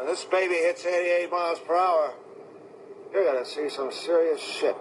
When this baby hits 88 miles per hour, you're gonna see some serious shit.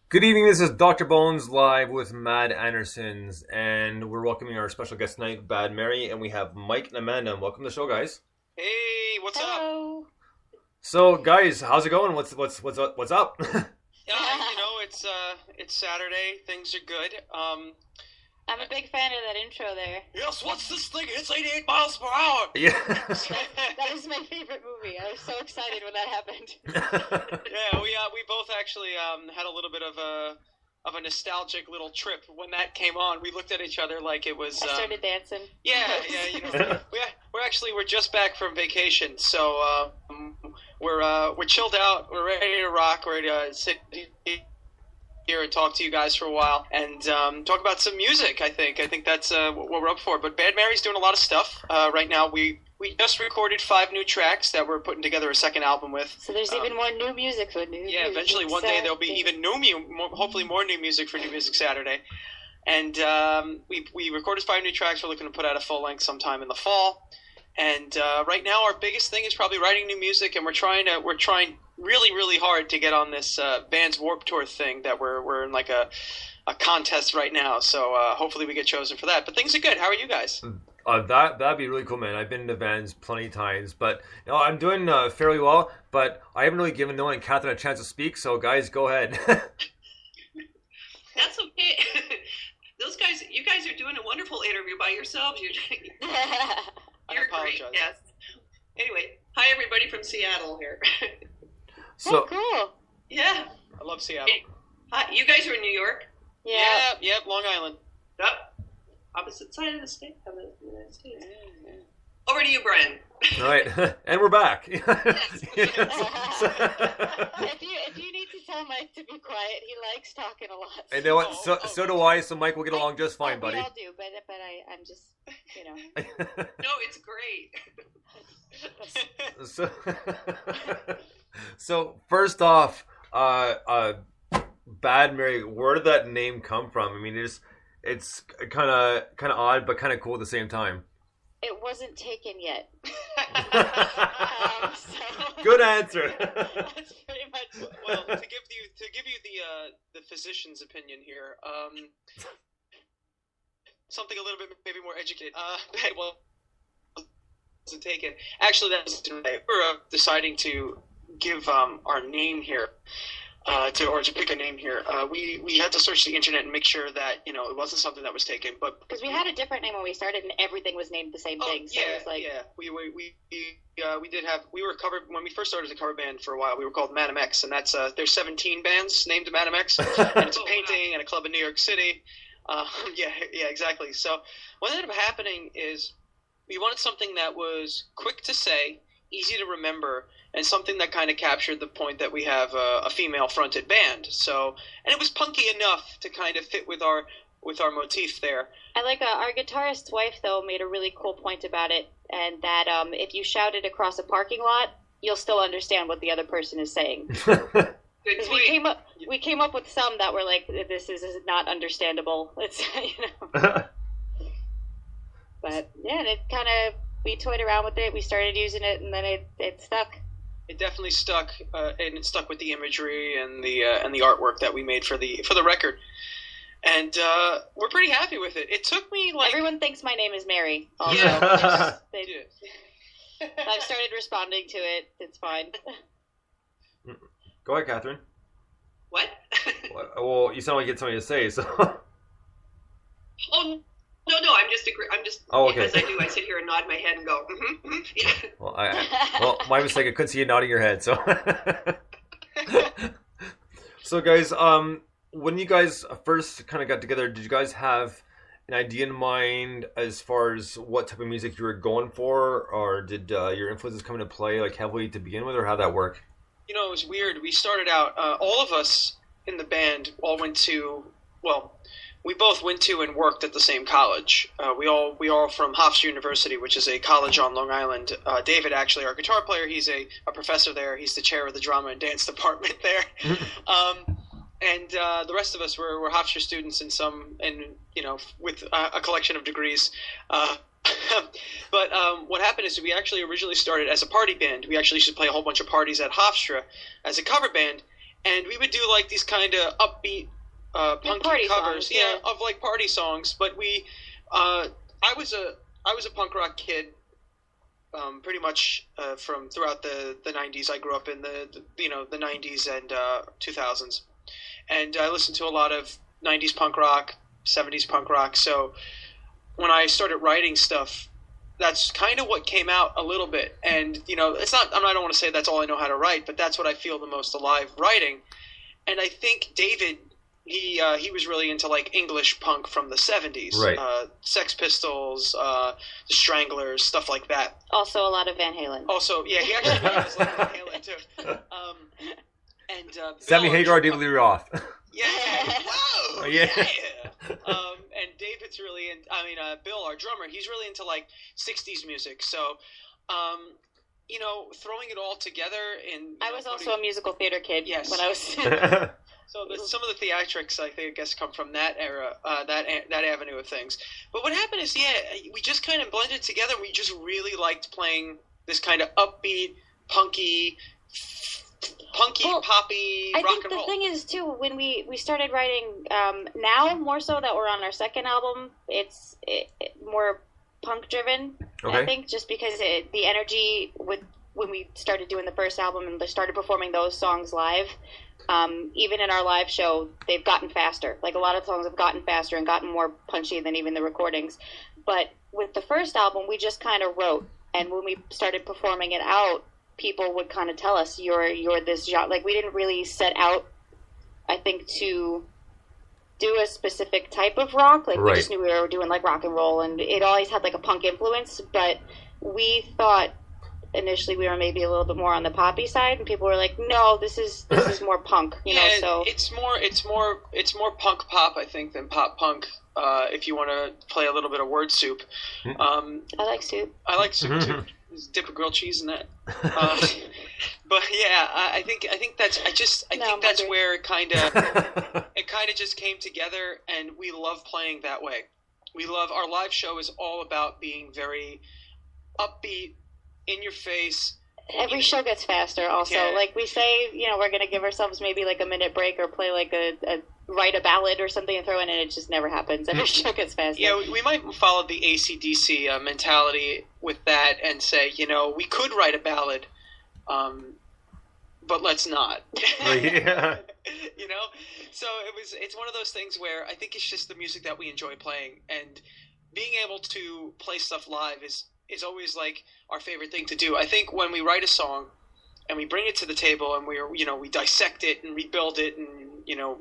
Good evening, this is Dr. Bones live with MadAndersons, and we're welcoming our special guest tonight, Bad Mary, and we have Mike and Amanda. Welcome to the show, guys. Hey, what's up? So, guys, how's it going? What's up? It's Saturday. Things are good. I'm a big fan of that intro there. Yes, what's this thing? It's 88 miles per hour. Yeah. That is my favorite movie. I was so excited when that happened. Yeah, we both actually had a little bit of a nostalgic little trip when that came on. We looked at each other like it was. I started dancing. Yeah. We're just back from vacation, so we're chilled out. We're ready to rock. We're ready to sit here and talk to you guys for a while and talk about some music. I think that's what we're up for. But Bad Mary's doing a lot of stuff right now. We just recorded 5 new tracks that we're putting together a second album with. So there's even more new music for new. Yeah, eventually one day there'll be even hopefully more new music for New Music Saturday. And we recorded 5 new tracks. We're looking to put out a full length sometime in the fall. And right now our biggest thing is probably writing new music, and we're trying really, really hard to get on this Vans Warped Tour thing that we're in like a contest right now. So hopefully we get chosen for that. But things are good. How are you guys? That'd be really cool, man. I've been to Vans plenty of times, but I'm doing fairly well. But I haven't really given Noah and Catherine a chance to speak. So guys, go ahead. That's okay. You guys are doing a wonderful interview by yourselves. You're great. Yes. Anyway, hi everybody from Seattle here. So cool. Yeah. I love Seattle. Hey, hi, you guys are in New York? Yeah. Yep, Long Island. Yep. Opposite side of the state of the United States. Over to you, Brian. all right, and we're back. If you need to tell Mike to be quiet, he likes talking a lot. And you know what? So do I. So Mike will get along just fine, buddy. We all do, but I'm just, No, it's great. So first off, Bad Mary, where did that name come from? I mean, it's kind of odd, but kind of cool at the same time. It wasn't taken yet. Good answer. That's pretty much Well, to give you the physician's opinion here, something a little bit maybe more educated. Well, wasn't taken. Actually, that was today. We're deciding to give our name here. To pick a name here, we had to search the internet and make sure that it wasn't something that was taken, but because we had a different name when we started and everything was named the same thing. So yeah, it was like, we were covered when we first started as a cover band for a while. We were called MadAndersons, and that's there's 17 bands named MadAndersons, and it's a painting and a club in New York City. Yeah, exactly. So what ended up happening is we wanted something that was quick to say, easy to remember, and something that kind of captured the point that we have a female-fronted band. So, and it was punky enough to kind of fit with our motif there. I like our guitarist's wife though made a really cool point about it, and that if you shout it across a parking lot, you'll still understand what the other person is saying. Because we came up with some that were like, this is not understandable. It's But yeah, and it kind of, we toyed around with it. We started using it, and then it stuck. It definitely stuck, and it stuck with the imagery and the artwork that we made for the record, and we're pretty happy with it. It took me like everyone thinks my name is Mary. Also. Yeah. I've started responding to it. It's fine. Go ahead, Catherine. What? Well, you sound like you had something to say, so. Oh. No, I'm just. Oh, okay. As I do, I sit here and nod my head and go, yeah. Well, my mistake. I couldn't see you nodding your head. So, so guys, when you guys first kind of got together, did you guys have an idea in mind as far as what type of music you were going for, or did your influences come into play like heavily to begin with, or how'd that work? It was weird. We started out. All of us in the band all went to we both went to and worked at the same college. We all from Hofstra University, which is a college on Long Island. David, actually, our guitar player, he's a professor there. He's the chair of the drama and dance department there. And the rest of us were Hofstra students with a collection of degrees. But what happened is we actually originally started as a party band. We actually used to play a whole bunch of parties at Hofstra as a cover band, and we would do like these kind of upbeat punky covers, songs, of like party songs. But I was a punk rock kid, pretty much from throughout the 90s. I grew up in the 90s and 2000s, and I listened to a lot of 90s punk rock, 70s punk rock. So when I started writing stuff, that's kind of what came out a little bit. And it's not. I don't want to say that's all I know how to write, but that's what I feel the most alive writing. And I think David. He was really into like English punk from the 70s, right? Sex Pistols, the Stranglers, stuff like that. Also a lot of Van Halen. Also, yeah, he actually was like Van Halen too. And Sammy Bill, Hagar, David Lee Roth. Yeah. Whoa. Yeah. And David's really Bill, our drummer, he's really into like 60s music. So, throwing it all together I was also a musical theater kid. Yes. When I was. So some of the theatrics, I guess, come from that era, that avenue of things. But what happened is, we just kind of blended together. We just really liked playing this kind of upbeat, punky, poppy rock and roll. I think the thing is, too, when we started writing, now more so that we're on our second album, it's more punk-driven, okay. I think, just because the energy when we started doing the first album and started performing those songs live, even in our live show, they've gotten faster. Like, a lot of songs have gotten faster and gotten more punchy than even the recordings. But with the first album, we just kind of wrote. And when we started performing it out, people would kind of tell us, you're this genre. Like, we didn't really set out, I think, to do a specific type of rock. Like, right. We just knew we were doing, like, rock and roll. And it always had, like, a punk influence. But we thought initially we were maybe a little bit more on the poppy side, and people were like, "No, this is more punk." So it's more punk pop, I think, than pop punk. If you want to play a little bit of word soup, I like soup. I like soup too. Just dip a grilled cheese in that. But yeah, I think that's that's where it kind of just came together, and we love playing that way. We love our live show is all about being very upbeat, in your face, Every show gets faster also. Yeah. Like we say, we're going to give ourselves maybe like a minute break or play like write a ballad or something and throw in, and it just never happens. Every show gets faster. Yeah, we might follow the AC/DC mentality with that and say, we could write a ballad, but let's not. Yeah. So it's one of those things where I think it's just the music that we enjoy playing, and being able to play stuff live is always like our favorite thing to do. I think when we write a song and we bring it to the table and we dissect it and rebuild it and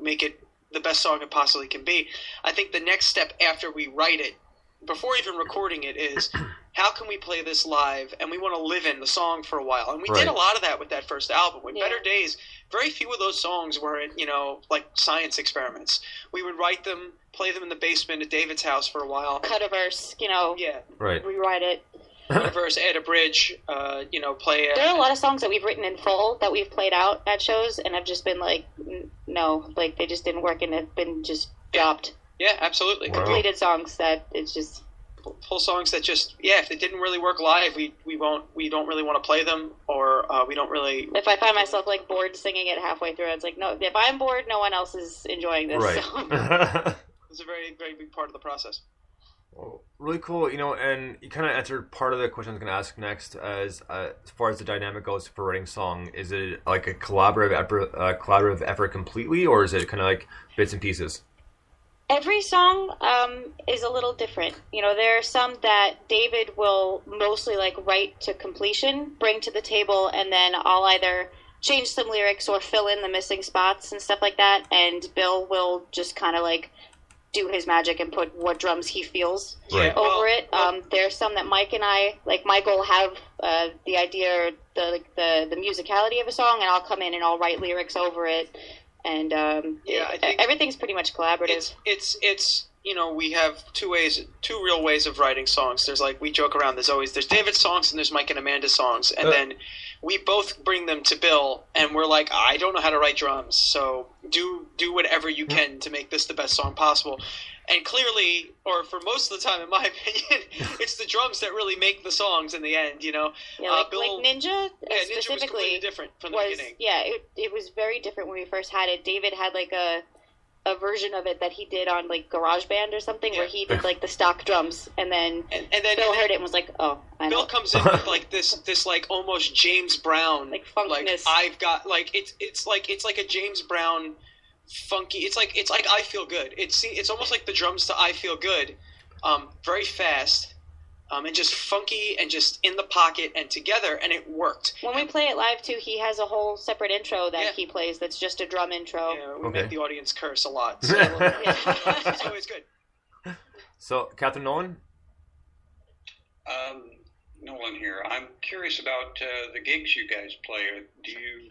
make it the best song it possibly can be, I think the next step after we write it, before even recording it, is how can we play this live, and we want to live in the song for a while. And we did a lot of that with that first album. With Better Days, very few of those songs were like science experiments. We would write them, play them in the basement at David's house for a while, cut a verse, rewrite it, cut a verse, add a bridge, play there are a lot of songs that we've written in full that we've played out at shows and have just been like, no, like they just didn't work and have been just dropped. Yeah, absolutely. Wow. Completed songs that it's just full songs that just if it didn't really work live, we don't really want to play them, or we don't really. If I find myself like bored singing it halfway through, it's like, no, if I'm bored, no one else is enjoying this. Right. So. It's a very, very big part of the process. Well, really cool, and you kind of answered part of the question I was going to ask next. As far as the dynamic goes for writing song, is it like a collaborative effort completely, or is it kind of like bits and pieces? Every song is a little different. There are some that David will mostly like write to completion, bring to the table, and then I'll either change some lyrics or fill in the missing spots and stuff like that. And Bill will just kind of like do his magic and put what drums he feels over it. There's some that Mike and I, like Mike will have the idea, or the musicality of a song, and I'll come in and I'll write lyrics over it. And I think everything's pretty much collaborative. It's we have two real ways of writing songs. There's we joke around. There's David's songs and there's Mike and Amanda's songs, and then we both bring them to Bill, and we're like, I don't know how to write drums, so do whatever you can to make this the best song possible. And clearly, or for most of the time, in my opinion, it's the drums that really make the songs in the end. Bill, Ninja, specifically, Ninja was completely different from the beginning. Yeah, it was very different when we first had it. David had like a version of it that he did on like GarageBand or something, where he did like the stock drums, and then Bill heard it and was like, "Oh, I know." Bill comes in with like this like almost James Brown, like funkness. I've got like it's like a James Brown. Funky. It's like I Feel Good. It's almost like the drums to I Feel Good, very fast, and just funky and just in the pocket and together, and it worked. When we play it live too, he has a whole separate intro that he plays that's just a drum intro. Yeah, we make the audience curse a lot, so it's always good. So, Catherine Nolan? Nolan here. I'm curious about the gigs you guys play. Do you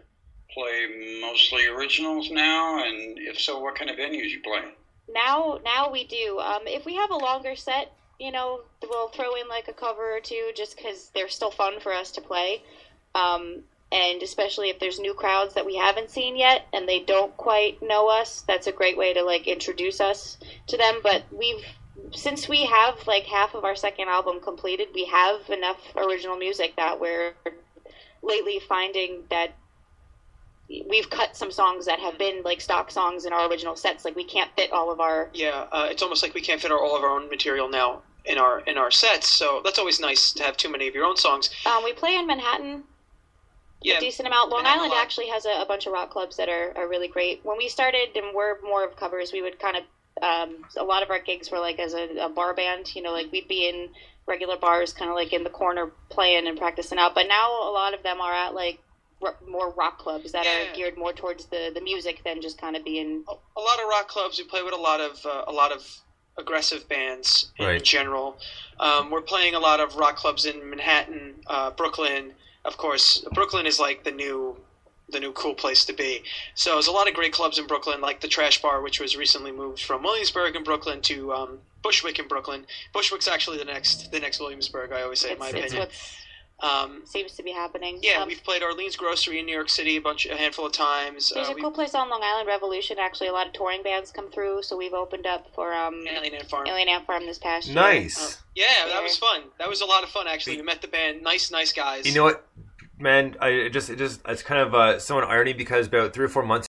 play mostly originals now, and if so, what kind of venues you play? Now we do. If we have a longer set, we'll throw in like a cover or two, just because they're still fun for us to play. And especially if there's new crowds that we haven't seen yet and they don't quite know us, that's a great way to like introduce us to them. But since we have like half of our second album completed, we have enough original music that we're lately finding that we've cut some songs that have been like stock songs in our original sets. Like we can't fit all of our it's almost like we can't fit all of our own material now in our sets. So that's always nice to have too many of your own songs. We play in Manhattan a decent amount. Long Island actually has a bunch of rock clubs that are really great. When we started and we're more of covers, we would kind of a lot of our gigs were like as a bar band. Like we'd be in regular bars, kind of like in the corner playing and practicing out. But now a lot of them are at like more rock clubs that are geared more towards the music than just kind of being a lot of rock clubs. We play with a lot of aggressive bands in general. We're playing a lot of rock clubs in Manhattan, Brooklyn. Of course, Brooklyn is like the new cool place to be. So there's a lot of great clubs in Brooklyn, like the Trash Bar, which was recently moved from Williamsburg in Brooklyn to Bushwick in Brooklyn. Bushwick's actually the next Williamsburg, I always say, in my opinion. Seems to be happening. Yeah, we've played Arlene's Grocery in New York City a handful of times. There's a cool place on Long Island, Revolution. Actually, a lot of touring bands come through, so we've opened up for Alien Ant Farm this past year. Nice. That was fun. That was a lot of fun, actually. We met the band. Nice guys. You know what? man, it's kind of somewhat irony because about 3 or 4 months